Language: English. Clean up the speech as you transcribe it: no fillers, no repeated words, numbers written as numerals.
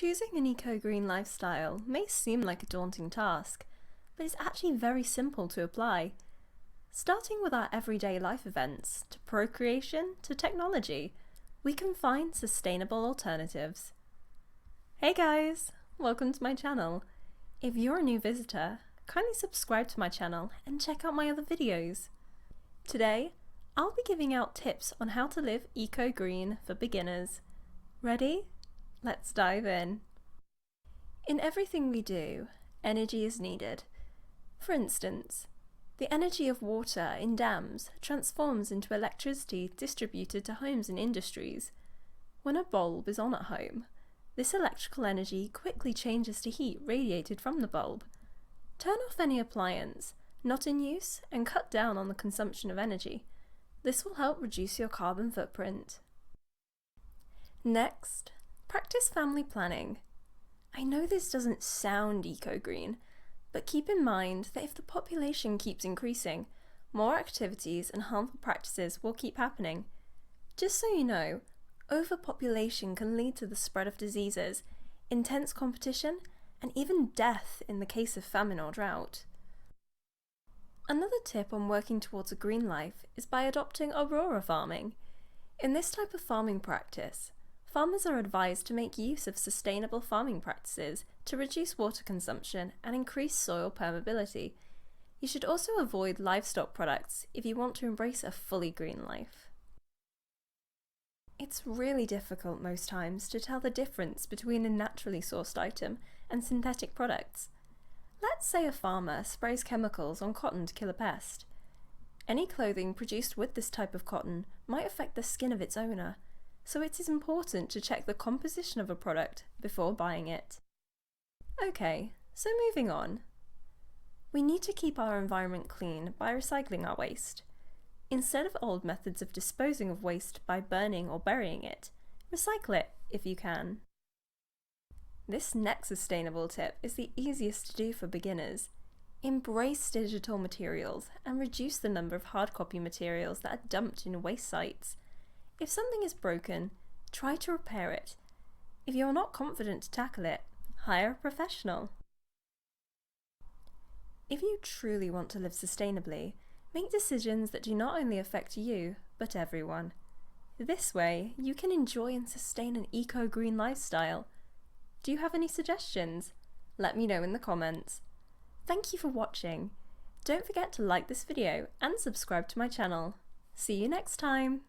Choosing an eco-green lifestyle may seem like a daunting task, but it's actually very simple to apply. Starting with our everyday life events, to procreation, to technology, we can find sustainable alternatives. Hey guys, welcome to my channel. If you're a new visitor, kindly subscribe to my channel and check out my other videos. Today, I'll be giving out tips on how to live eco-green for beginners. Ready? Let's dive in. In everything we do, energy is needed. For instance, the energy of water in dams transforms into electricity distributed to homes and industries. When a bulb is on at home, this electrical energy quickly changes to heat radiated from the bulb. Turn off any appliance not in use and cut down on the consumption of energy. This will help reduce your carbon footprint. Next, practice family planning. I know this doesn't sound eco-green, but keep in mind that if the population keeps increasing, more activities and harmful practices will keep happening. Just so you know, overpopulation can lead to the spread of diseases, intense competition, and even death in the case of famine or drought. Another tip on working towards a green life is by adopting aurora farming. In this type of farming practice, farmers are advised to make use of sustainable farming practices to reduce water consumption and increase soil permeability. You should also avoid livestock products if you want to embrace a fully green life. It's really difficult most times to tell the difference between a naturally sourced item and synthetic products. Let's say a farmer sprays chemicals on cotton to kill a pest. Any clothing produced with this type of cotton might affect the skin of its owner, so it is important to check the composition of a product before buying it. Okay, so moving on. We need to keep our environment clean by recycling our waste. Instead of old methods of disposing of waste by burning or burying it, recycle it if you can. This next sustainable tip is the easiest to do for beginners. Embrace digital materials and reduce the number of hard copy materials that are dumped in waste sites. If something is broken, try to repair it. If you're not confident to tackle it, hire a professional. If you truly want to live sustainably, make decisions that do not only affect you, but everyone. This way, you can enjoy and sustain an eco-green lifestyle. Do you have any suggestions? Let me know in the comments. Thank you for watching. Don't forget to like this video and subscribe to my channel. See you next time!